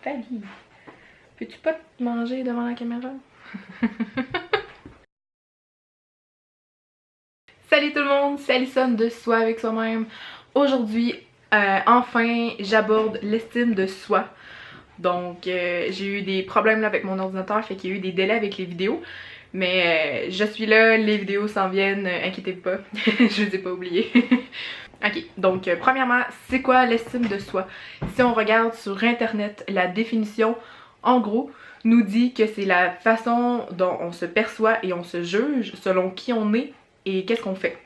Nathalie, peux-tu pas te manger devant la caméra? Salut tout le monde, c'est Alison de Soi avec soi-même. Aujourd'hui, enfin, j'aborde l'estime de soi. Donc, j'ai eu des problèmes là, avec mon ordinateur, fait qu'il y a eu des délais avec les vidéos. Mais je suis là, les vidéos s'en viennent, inquiétez-vous pas, je vous ai pas oublié. Ok, donc premièrement, c'est quoi l'estime de soi? Si on regarde sur internet, la définition, en gros, nous dit que c'est la façon dont on se perçoit et on se juge selon qui on est et qu'est-ce qu'on fait.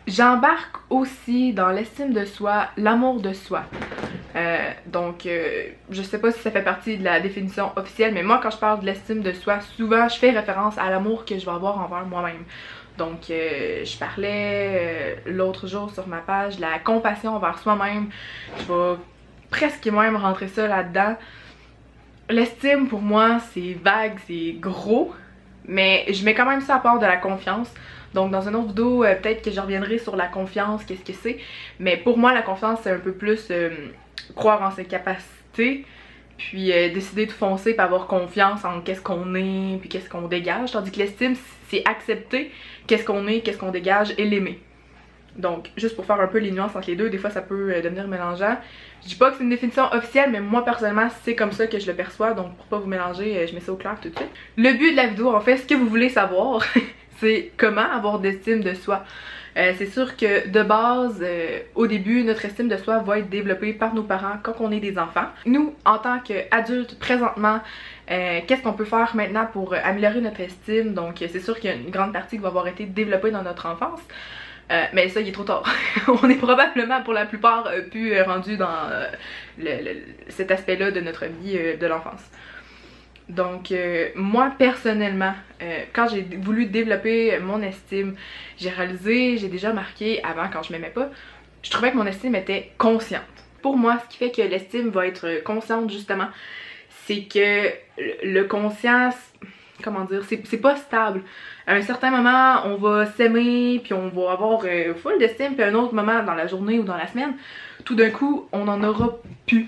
J'embarque aussi dans l'estime de soi, l'amour de soi. Je sais pas si ça fait partie de la définition officielle, mais moi quand je parle de l'estime de soi, souvent je fais référence à l'amour que je vais avoir envers moi-même. Donc je parlais l'autre jour sur ma page de la compassion envers soi-même. Je vais presque même rentrer ça là-dedans. L'estime pour moi c'est vague, c'est gros, mais je mets quand même ça à part de la confiance. Donc dans une autre vidéo, peut-être que je reviendrai sur la confiance, qu'est-ce que c'est. Mais pour moi la confiance c'est un peu plus croire en ses capacités, puis décider de foncer, puis avoir confiance en qu'est-ce qu'on est, puis qu'est-ce qu'on dégage. Tandis que l'estime c'est accepter qu'est-ce qu'on est, qu'est-ce qu'on dégage et l'aimer. Donc, juste pour faire un peu les nuances entre les deux, des fois ça peut devenir mélangeant. Je dis pas que c'est une définition officielle, mais moi personnellement c'est comme ça que je le perçois, donc pour pas vous mélanger, je mets ça au clair tout de suite. Le but de la vidéo, en fait, ce que vous voulez savoir, c'est comment avoir d'estime de soi. C'est sûr que de base, au début, notre estime de soi va être développée par nos parents quand on est des enfants. Nous, en tant qu'adultes, présentement, qu'est-ce qu'on peut faire maintenant pour améliorer notre estime? Donc c'est sûr qu'il y a une grande partie qui va avoir été développée dans notre enfance. Mais ça, il est trop tard. On est probablement pour la plupart plus rendu dans cet aspect-là de notre vie de l'enfance. Donc moi personnellement, quand j'ai voulu développer mon estime, j'ai réalisé, j'ai déjà marqué avant quand je m'aimais pas, je trouvais que mon estime était consciente. Pour moi, ce qui fait que l'estime va être consciente justement, c'est que le conscient, comment dire, c'est pas stable. À un certain moment, on va s'aimer, puis on va avoir full d'estime, puis à un autre moment dans la journée ou dans la semaine, tout d'un coup, on en aura plus.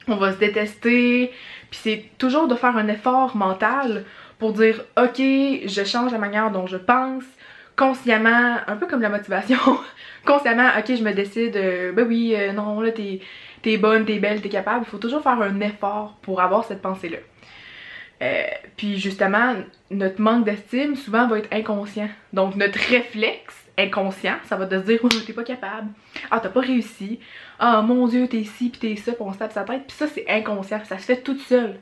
On va se détester, puis c'est toujours de faire un effort mental pour dire « Ok, je change la manière dont je pense, consciemment, un peu comme la motivation, consciemment, ok, je me décide, ben oui, non, là, t'es bonne, t'es belle, t'es capable. » Il faut toujours faire un effort pour avoir cette pensée-là. Puis justement, notre manque d'estime souvent va être inconscient. Donc notre réflexe inconscient, ça va te dire « Oh, t'es pas capable. Ah, t'as pas réussi. Ah, mon Dieu, t'es ci pis t'es ça, pis on se tape sa tête. » Puis ça, c'est inconscient. Ça se fait toute seule.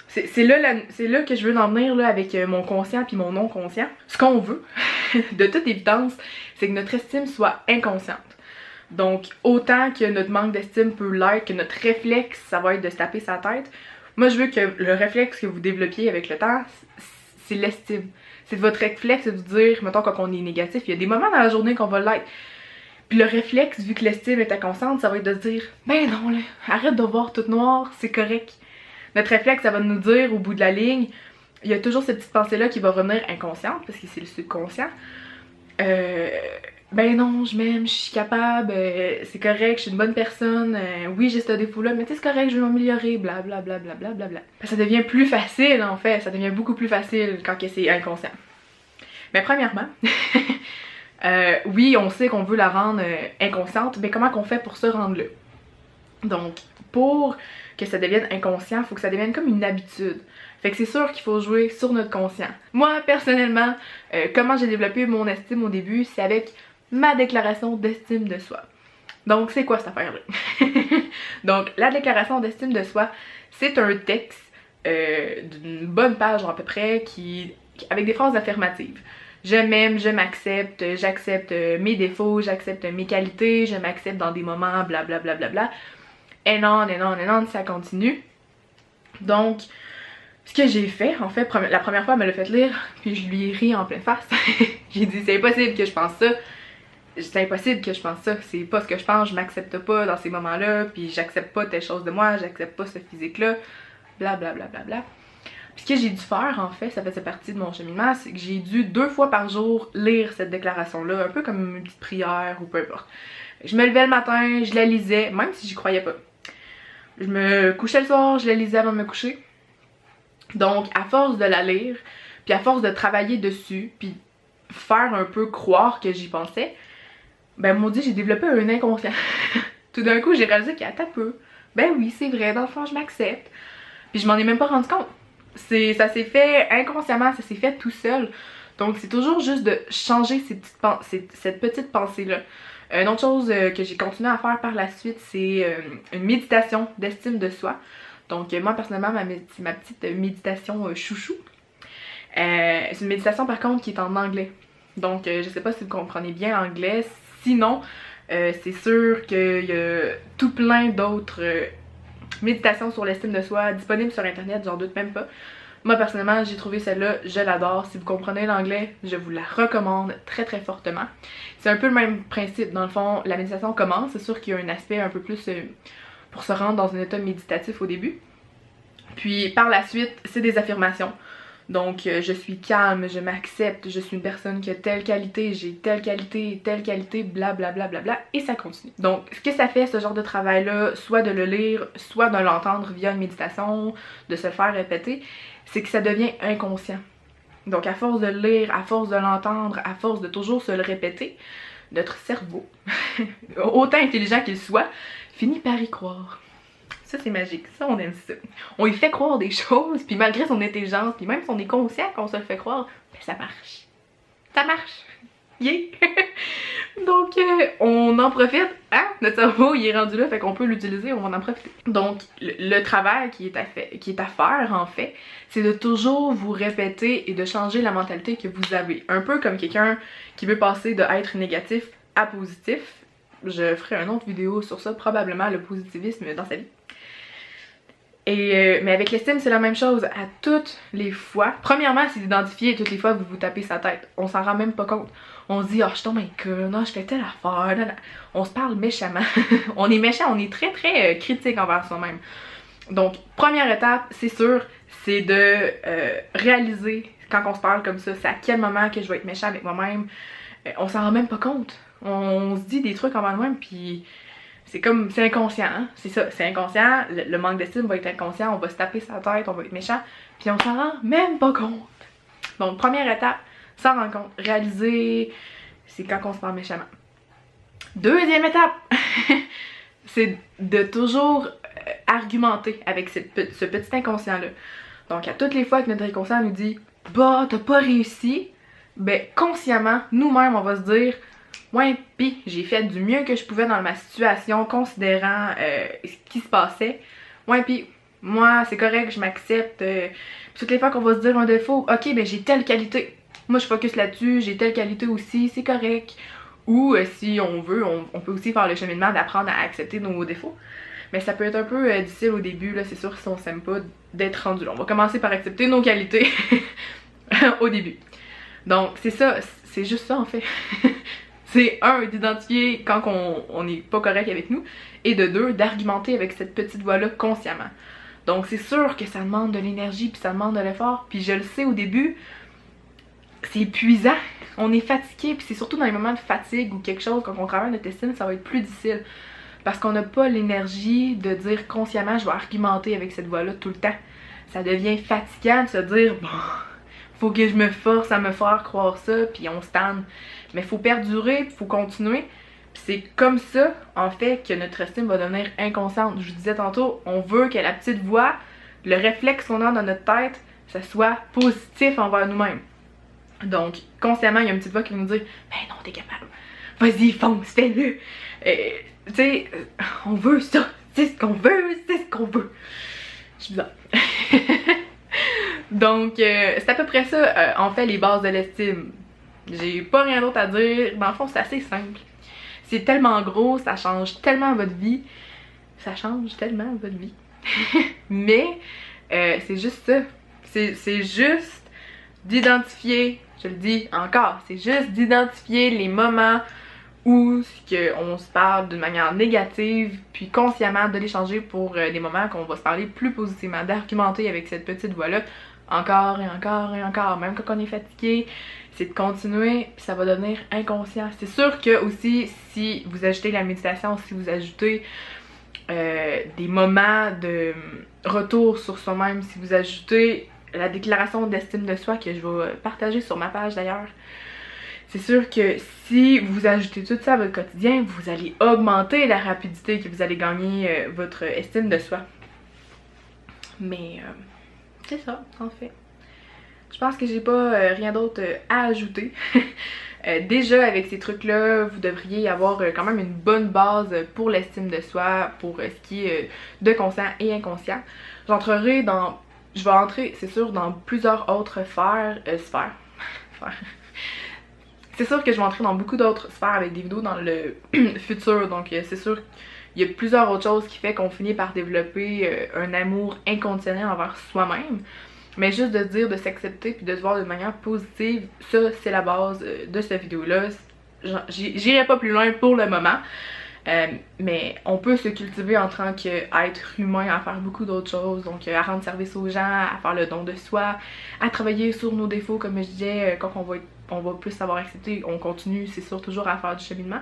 C'est là que je veux en venir là, avec mon conscient puis mon non-conscient. Ce qu'on veut, de toute évidence, c'est que notre estime soit inconsciente. Donc, autant que notre manque d'estime peut l'être, que notre réflexe, ça va être de se taper sa tête, moi je veux que le réflexe que vous développiez avec le temps, c'est l'estime. C'est votre réflexe de vous dire, mettons quand on est négatif, il y a des moments dans la journée qu'on va l'être. Puis le réflexe, vu que l'estime est inconsciente, ça va être de se dire, ben non là, arrête de voir tout noir, c'est correct. Notre réflexe, ça va nous dire au bout de la ligne, il y a toujours cette petite pensée-là qui va revenir inconsciente, parce que c'est le subconscient. Ben non, je m'aime, je suis capable, c'est correct, je suis une bonne personne, oui j'ai ce défaut-là, mais c'est correct, je vais m'améliorer, blablabla. Ça devient plus facile en fait, ça devient beaucoup plus facile quand c'est inconscient. Mais premièrement, oui on sait qu'on veut la rendre inconsciente, mais comment qu'on fait pour se rendre là? Donc pour que ça devienne inconscient, il faut que ça devienne comme une habitude. Fait que c'est sûr qu'il faut jouer sur notre conscient. Moi personnellement, comment j'ai développé mon estime au début, c'est avec ma déclaration d'estime de soi. Donc c'est quoi cette affaire-là? Donc la déclaration d'estime de soi, c'est un texte d'une bonne page à peu près avec des phrases affirmatives. Je m'aime, je m'accepte, j'accepte mes défauts, j'accepte mes qualités, je m'accepte dans des moments blablabla. Et non, ça continue. Donc ce que j'ai fait, en fait, la première fois elle me l'a fait lire, puis je lui ai ri en pleine face. J'ai dit c'est impossible que je pense ça. C'est impossible que je pense ça, c'est pas ce que je pense, je m'accepte pas dans ces moments-là, puis j'accepte pas telle chose de moi, j'accepte pas ce physique-là, blablabla. Puis ce que j'ai dû faire, en fait, ça faisait partie de mon cheminement, c'est que j'ai dû 2 fois par jour lire cette déclaration-là, un peu comme une petite prière ou peu importe. Je me levais le matin, je la lisais, même si j'y croyais pas. Je me couchais le soir, je la lisais avant de me coucher. Donc à force de la lire, puis à force de travailler dessus, puis faire un peu croire que j'y pensais, ben maudit, j'ai développé un inconscient. Tout d'un coup, j'ai réalisé qu'il y a un peu. Ben oui, c'est vrai, dans le fond, je m'accepte. Puis je m'en ai même pas rendu compte. Ça s'est fait inconsciemment, ça s'est fait tout seul. Donc c'est toujours juste de changer cette petite pensée-là. Une autre chose que j'ai continué à faire par la suite, c'est une méditation d'estime de soi. Donc moi personnellement, c'est ma petite méditation chouchou. C'est une méditation par contre qui est en anglais. Donc je sais pas si vous comprenez bien l'anglais. Sinon, c'est sûr qu'il y a tout plein d'autres méditations sur l'estime de soi disponibles sur internet, j'en doute même pas. Moi personnellement, j'ai trouvé celle-là, je l'adore. Si vous comprenez l'anglais, je vous la recommande très très fortement. C'est un peu le même principe. Dans le fond, la méditation commence. C'est sûr qu'il y a un aspect un peu plus pour se rendre dans un état méditatif au début. Puis par la suite, c'est des affirmations. Donc je suis calme, je m'accepte, je suis une personne qui a telle qualité, j'ai telle qualité, blablabla, bla, bla, bla, et ça continue. Donc ce que ça fait ce genre de travail-là, soit de le lire, soit de l'entendre via une méditation, de se le faire répéter, c'est que ça devient inconscient. Donc à force de le lire, à force de l'entendre, à force de toujours se le répéter, notre cerveau, autant intelligent qu'il soit, finit par y croire. Ça c'est magique, ça on aime ça. On lui fait croire des choses, puis malgré son intelligence, puis même si on est conscient qu'on se le fait croire, ben ça marche. Ça marche. Yeah! Donc on en profite, hein? Notre cerveau il est rendu là, fait qu'on peut l'utiliser, on va en profiter. Donc le travail qui est à faire en fait, c'est de toujours vous répéter et de changer la mentalité que vous avez. Un peu comme quelqu'un qui veut passer de être négatif à positif. Je ferai une autre vidéo sur ça, probablement le positivisme dans sa vie. Mais avec l'estime, c'est la même chose à toutes les fois. Premièrement, c'est d'identifier toutes les fois que vous vous tapez sa tête. On s'en rend même pas compte. On se dit, oh, je tombe un cœur, non, je fais telle affaire, là, là. On se parle méchamment. On est méchant, on est très très critique envers soi-même. Donc, première étape, c'est sûr, c'est de réaliser quand on se parle comme ça, c'est à quel moment que je vais être méchant avec moi-même. On s'en rend même pas compte. On se dit des trucs envers nous-mêmes, puis c'est comme, c'est inconscient, hein? C'est ça, c'est inconscient, le manque d'estime va être inconscient, on va se taper sa tête, on va être méchant, puis on s'en rend même pas compte. Donc, première étape, s'en rendre compte, réaliser, c'est quand on se parle méchamment. Deuxième étape, c'est de toujours argumenter avec ce petit inconscient-là. Donc, à toutes les fois que notre inconscient nous dit « Bah, t'as pas réussi », ben, consciemment, nous-mêmes, on va se dire ouais, pis j'ai fait du mieux que je pouvais dans ma situation, considérant ce qui se passait. Ouais, pis moi, c'est correct, je m'accepte. Toutes les fois qu'on va se dire un défaut, ok, ben j'ai telle qualité. Moi, je focus là-dessus, j'ai telle qualité aussi, c'est correct. Ou si on veut, on peut aussi faire le cheminement d'apprendre à accepter nos défauts. Mais ça peut être un peu difficile au début, là, c'est sûr, si on s'aime pas, d'être rendu là. On va commencer par accepter nos qualités au début. Donc, c'est ça, c'est juste ça en fait. C'est un, d'identifier quand on n'est pas correct avec nous, et de deux, d'argumenter avec cette petite voix-là consciemment. Donc c'est sûr que ça demande de l'énergie, puis ça demande de l'effort, puis je le sais au début, c'est épuisant, on est fatigué, puis c'est surtout dans les moments de fatigue ou quelque chose, quand on travaille notre estime, ça va être plus difficile. Parce qu'on n'a pas l'énergie de dire consciemment, je vais argumenter avec cette voix-là tout le temps. Ça devient fatigant de se dire, bon, faut que je me force à me faire croire ça, puis on se tanne. Mais faut perdurer, faut continuer. Puis c'est comme ça, en fait, que notre estime va devenir inconsciente. Je vous disais tantôt, on veut que la petite voix, le réflexe qu'on a dans notre tête, ça soit positif envers nous-mêmes. Donc, consciemment, il y a une petite voix qui va nous dire « Ben non, t'es capable. Vas-y, fonce, fais-le. Tu sais, on veut ça. C'est ce qu'on veut, c'est ce qu'on veut. » Je suis bizarre. Donc, c'est à peu près ça, en fait, les bases de l'estime. J'ai pas rien d'autre à dire. Dans le fond, c'est assez simple. C'est tellement gros, ça change tellement votre vie. Ça change tellement votre vie. Mais, c'est juste ça. C'est juste d'identifier, je le dis encore, c'est juste d'identifier les moments où on se parle d'une manière négative, puis consciemment de les changer pour des moments qu'on va se parler plus positivement, d'argumenter avec cette petite voix-là encore et encore et encore, même quand on est fatigué, c'est de continuer, puis ça va devenir inconscient. C'est sûr que aussi, si vous ajoutez la méditation, si vous ajoutez des moments de retour sur soi-même. Si vous ajoutez la déclaration d'estime de soi que je vais partager sur ma page d'ailleurs, c'est sûr que si vous ajoutez tout ça à votre quotidien, vous allez augmenter la rapidité que vous allez gagner votre estime de soi. Mais c'est ça, en fait. Je pense que j'ai pas rien d'autre à ajouter. Déjà avec ces trucs-là, vous devriez avoir quand même une bonne base pour l'estime de soi, pour ce qui est de conscient et inconscient. Je vais entrer, c'est sûr, dans plusieurs autres sphères. C'est sûr que je vais entrer dans beaucoup d'autres sphères avec des vidéos dans le futur, donc c'est sûr qu'il y a plusieurs autres choses qui fait qu'on finit par développer un amour inconditionnel envers soi-même. Mais juste de dire, de s'accepter puis de se voir de manière positive, ça c'est la base de cette vidéo-là. J'irai pas plus loin pour le moment, mais on peut se cultiver en tant qu'être humain à faire beaucoup d'autres choses. Donc à rendre service aux gens, à faire le don de soi, à travailler sur nos défauts comme je disais, quand on va plus savoir accepter, on continue, c'est sûr, toujours à faire du cheminement.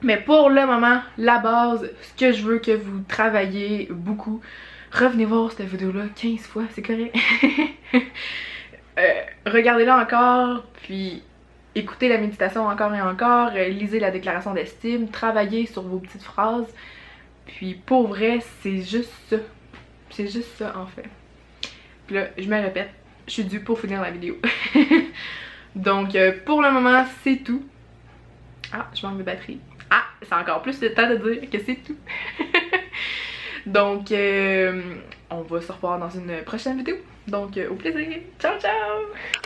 Mais pour le moment, la base, ce que je veux que vous travaillez beaucoup, revenez voir cette vidéo-là 15 fois, c'est correct. Regardez-la encore, puis écoutez la méditation encore et encore, lisez la déclaration d'estime, travaillez sur vos petites phrases. Puis pour vrai, c'est juste ça. C'est juste ça en fait. Puis là, je me répète, je suis due pour finir la vidéo. Donc pour le moment, c'est tout. Ah, je manque de batterie. Ah, c'est encore plus le temps de dire que c'est tout. Donc, on va se revoir dans une prochaine vidéo. Donc, au plaisir. Ciao, ciao!